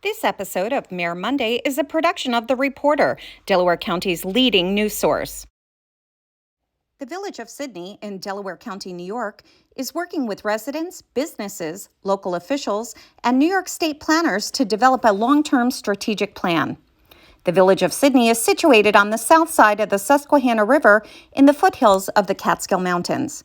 This episode of Mayor Monday is a production of The Reporter, Delaware County's leading news source. The Village of Sidney in Delaware County, New York, is working with residents, businesses, local officials, and New York State planners to develop a long-term strategic plan. The Village of Sidney is situated on the south side of the Susquehanna River in the foothills of the Catskill Mountains.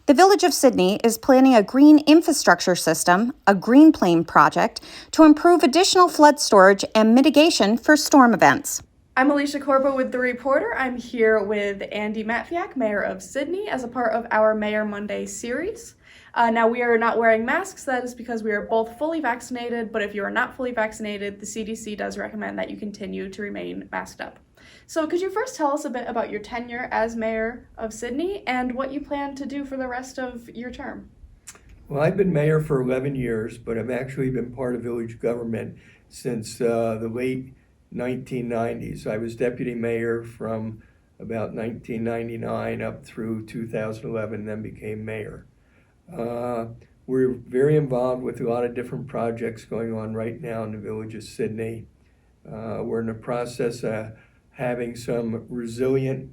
The Village of Sidney is planning a green infrastructure system, a green plane project, to improve additional flood storage and mitigation for storm events. I'm Alicia Corbo with The Reporter. I'm here with Andy Matviak, Mayor of Sidney, as a part of our Mayor Monday series. Now, we are not wearing masks. That is because we are both fully vaccinated, but if you are not fully vaccinated, the CDC does recommend that you continue to remain masked up. So could you first tell us a bit about your tenure as Mayor of Sidney and what you plan to do for the rest of your term? Well, I've been mayor for 11 years, but I've actually been part of village government since the late 1990s. I was deputy mayor from about 1999 up through 2011, then became mayor. We're very involved with a lot of different projects going on right now in the village of Sidney. We're in the process of having some resilient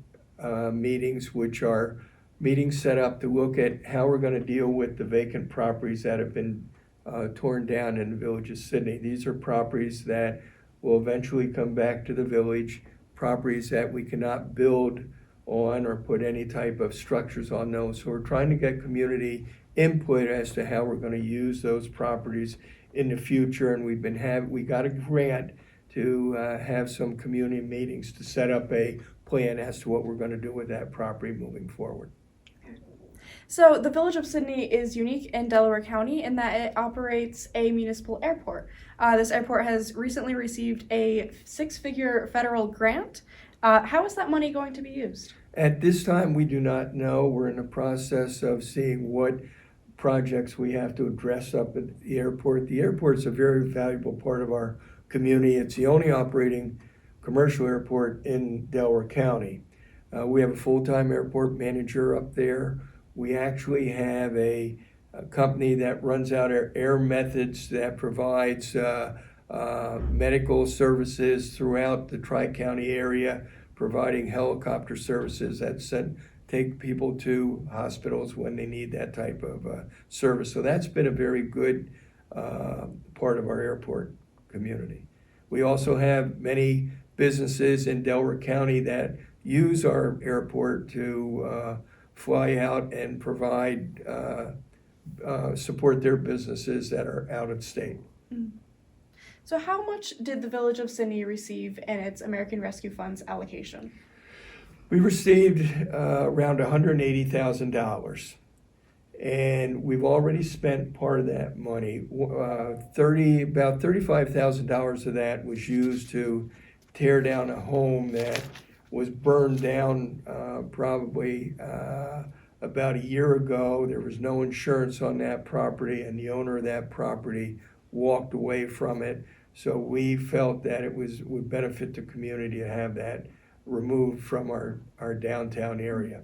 meetings, which are meetings set up to look at how we're going to deal with the vacant properties that have been torn down in the village of Sidney. These are properties that will eventually come back to the village, properties that we cannot build on or put any type of structures on those. So we're trying to get community input as to how we're going to use those properties in the future. And we got a grant to have some community meetings to set up a plan as to what we're going to do with that property moving forward. So the Village of Sidney is unique in Delaware County in that it operates a municipal airport. This airport has recently received a 6-figure federal grant. How is that money going to be used? At this time, we do not know. We're in the process of seeing what projects we have to address up at the airport. The airport's a very valuable part of our community. It's the only operating commercial airport in Delaware County. We have a full-time airport manager up there. We actually have a company that runs out our Air Methods that provides medical services throughout the Tri-County area, providing helicopter services that take people to hospitals when they need that type of service. So that's been a very good part of our airport community. We also have many businesses in Delaware County that use our airport to fly out and provide support their businesses that are out of state. So how much did the Village of Sidney receive in its American Rescue Fund's allocation? We received around $180,000, and we've already spent part of that money. About $35,000 of that was used to tear down a home that was burned down probably about a year ago. There was no insurance on that property, and the owner of that property walked away from it. So we felt that it would benefit the community to have that removed from our downtown area.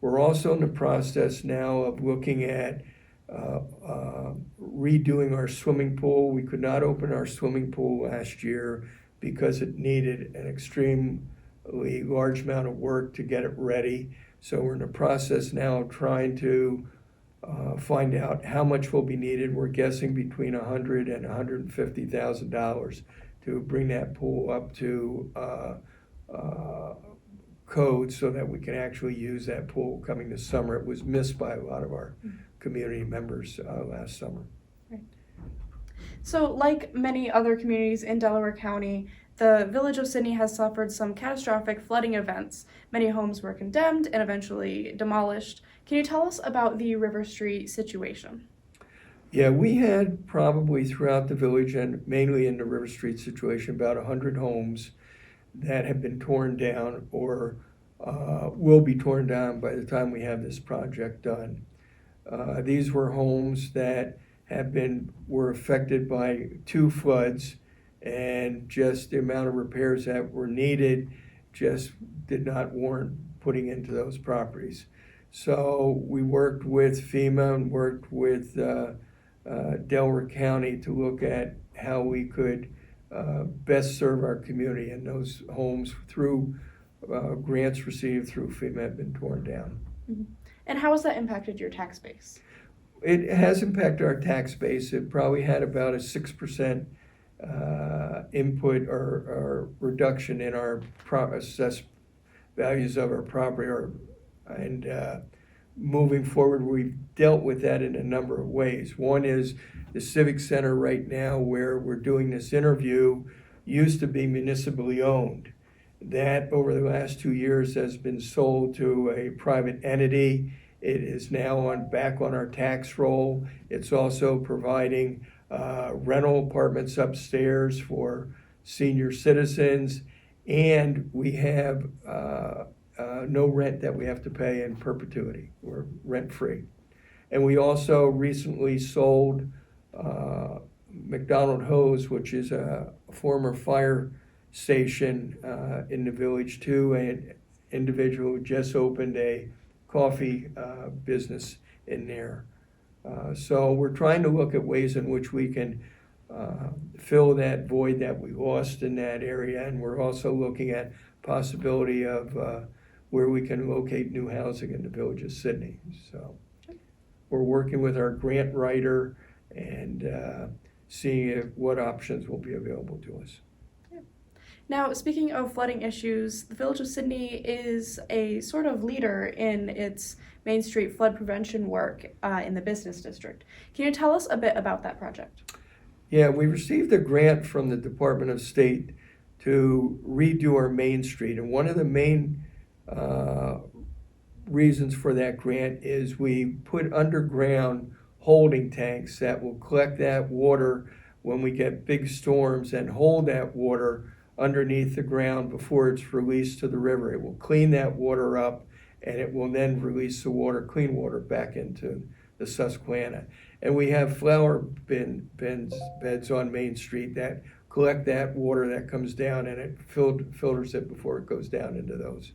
We're also in the process now of looking at redoing our swimming pool. We could not open our swimming pool last year because it needed an extremely large amount of work to get it ready. So we're in the process now of trying to find out how much will be needed. We're guessing between $100,000 and $150,000 to bring that pool up to code so that we can actually use that pool coming this summer. It was missed by a lot of our community members last summer. Right. So like many other communities in Delaware County, the Village of Sidney has suffered some catastrophic flooding events. Many homes were condemned and eventually demolished. Can you tell us about the River Street situation? Yeah, we had probably throughout the village and mainly in the River Street situation about 100 homes that have been torn down or will be torn down by the time we have this project done. These were homes that were affected by 2 floods, and just the amount of repairs that were needed just did not warrant putting into those properties. So we worked with FEMA and worked with Delaware County to look at how we could best serve our community, and those homes through grants received through FEMA have been torn down. Mhm. And how has that impacted your tax base? It has impacted our tax base. It probably had about a 6% input or reduction in our assessed values of our property. And moving forward, we've dealt with that in a number of ways. One is the Civic Center right now, where we're doing this interview, used to be municipally owned. That, over the last 2 years, has been sold to a private entity. It is now back on our tax roll. It's also providing rental apartments upstairs for senior citizens, and we have no rent that we have to pay in perpetuity. We're rent-free. And we also recently sold McDonald Hose, which is a former fire station in the village, to an individual who just opened a coffee business in there. So we're trying to look at ways in which we can fill that void that we lost in that area, and we're also looking at possibility of where we can locate new housing in the village of Sidney. So we're working with our grant writer and seeing what options will be available to us. Now, speaking of flooding issues, the Village of Sidney is a sort of leader in its Main Street flood prevention work in the business district. Can you tell us a bit about that project? Yeah, we received a grant from the Department of State to redo our Main Street. And one of the main reasons for that grant is we put underground holding tanks that will collect that water when we get big storms and hold that water underneath the ground before it's released to the river. It will clean that water up, and it will then release the water, clean water, back into the Susquehanna. And we have flower beds on Main Street that collect that water that comes down, and it filters it before it goes down into those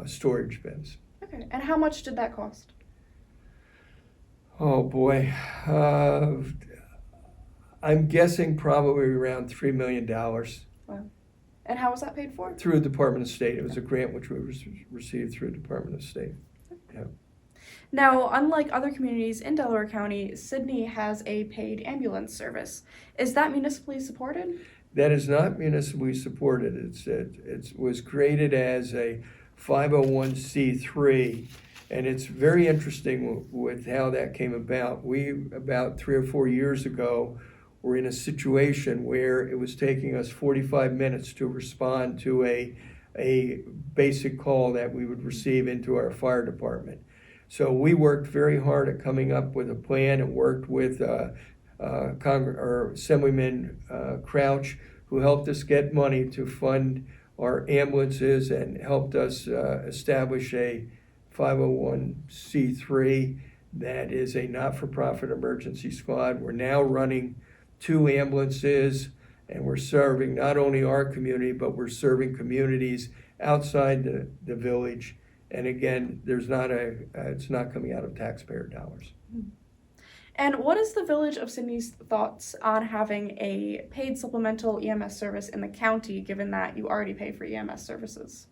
storage bins. Okay, and how much did that cost? Oh boy, I'm guessing probably around $3 million. Wow. And how was that paid for? Through the Department of State. It was a grant which we received through the Department of State. Yeah. Now, unlike other communities in Delaware County, Sidney has a paid ambulance service. Is that municipally supported? That is not municipally supported. It was created as a 501c3, and it's very interesting with how that came about. We, about 3 or 4 years ago, were in a situation where it was taking us 45 minutes to respond to a basic call that we would receive into our fire department. So we worked very hard at coming up with a plan and worked with Assemblyman Crouch, who helped us get money to fund our ambulances and helped us establish a 501c3 that is a not-for-profit emergency squad. We're now running 2 ambulances, and we're serving not only our community, but we're serving communities outside the village. And again, it's not coming out of taxpayer dollars. And what is the Village of Sidney's thoughts on having a paid supplemental EMS service in the county, given that you already pay for EMS services?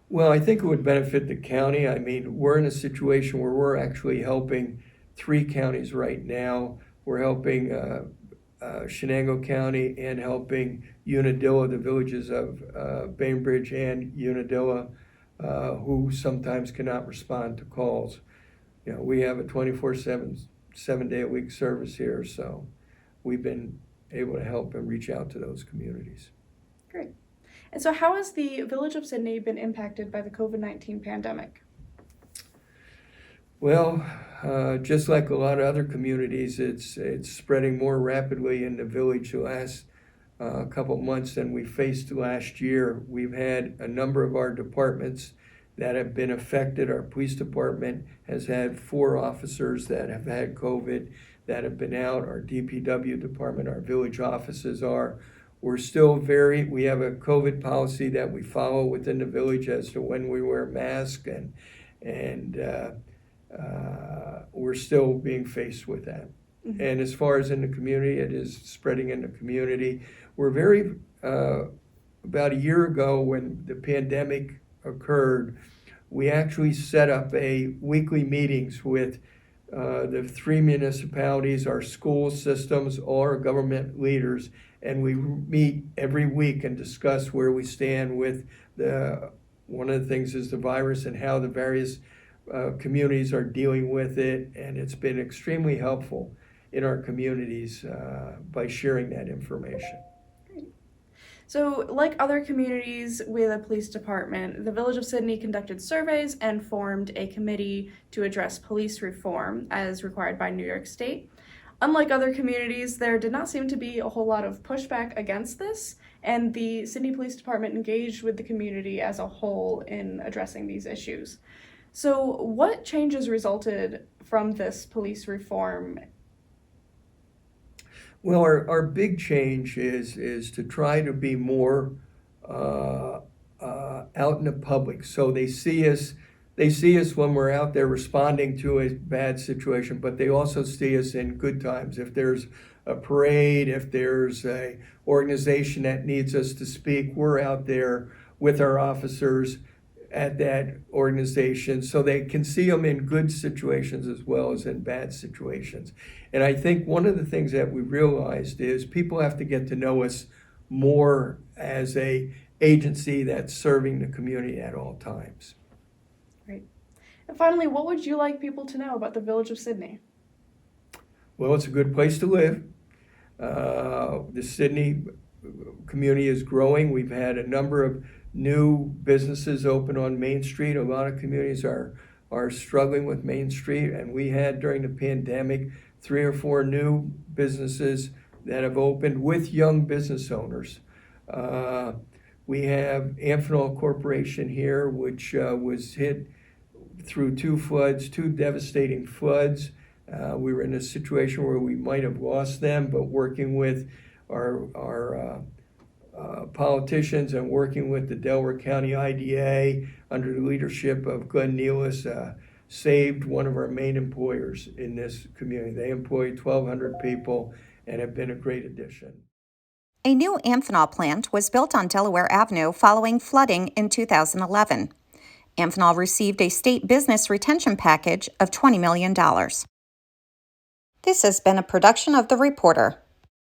Well, I think it would benefit the county. I mean, we're in a situation where we're actually helping 3 counties right now. We're helping Shenango County and helping Unadilla, the villages of Bainbridge and Unadilla, who sometimes cannot respond to calls. You know, we have a 24/7, 7-day-a-week service here, so we've been able to help and reach out to those communities. Great. And so how has the Village of Sidney been impacted by the COVID-19 pandemic? Well, just like a lot of other communities, it's spreading more rapidly in the village the last couple months than we faced last year. We've had a number of our departments that have been affected. Our police department has had 4 officers that have had COVID that have been out. Our DPW department, our village offices are. We have a COVID policy that we follow within the village as to when we wear masks, and we're still being faced with that. And as far as in the community, it is spreading in the community. We're very, about a year ago when the pandemic occurred, we actually set up a weekly meetings with the 3 municipalities, our school systems, all our government leaders, and we meet every week and discuss where we stand with one of the things is the virus and how the various communities are dealing with it, and it's been extremely helpful in our communities by sharing that information. So, like other communities with a police department, the Village of Sidney conducted surveys and formed a committee to address police reform as required by New York State. Unlike other communities, there did not seem to be a whole lot of pushback against this, and the Sidney Police Department engaged with the community as a whole in addressing these issues. So, what changes resulted from this police reform? Well, our big change is to try to be more out in the public, so they see us when we're out there responding to a bad situation, but they also see us in good times. If there's a parade, if there's a organization that needs us to speak, we're out there with our officers at that organization, so they can see them in good situations as well as in bad situations. And I think one of the things that we realized is people have to get to know us more as a agency that's serving the community at all times. Great. And finally, what would you like people to know about the Village of Sidney? Well, it's a good place to live. The Sidney community is growing. We've had a number of new businesses open on Main Street. A lot of communities are struggling with Main Street, and we had during the pandemic 3 or 4 new businesses that have opened with young business owners. We have Amphenol Corporation here, which was hit through 2 devastating floods. We were in a situation where we might have lost them, but working with our politicians and working with the Delaware County IDA under the leadership of Glenn Nealis, saved one of our main employers in this community. They employ 1,200 people and have been a great addition. A new Amphenol plant was built on Delaware Avenue following flooding in 2011. Amphenol received a state business retention package of $20 million. This has been a production of The Reporter.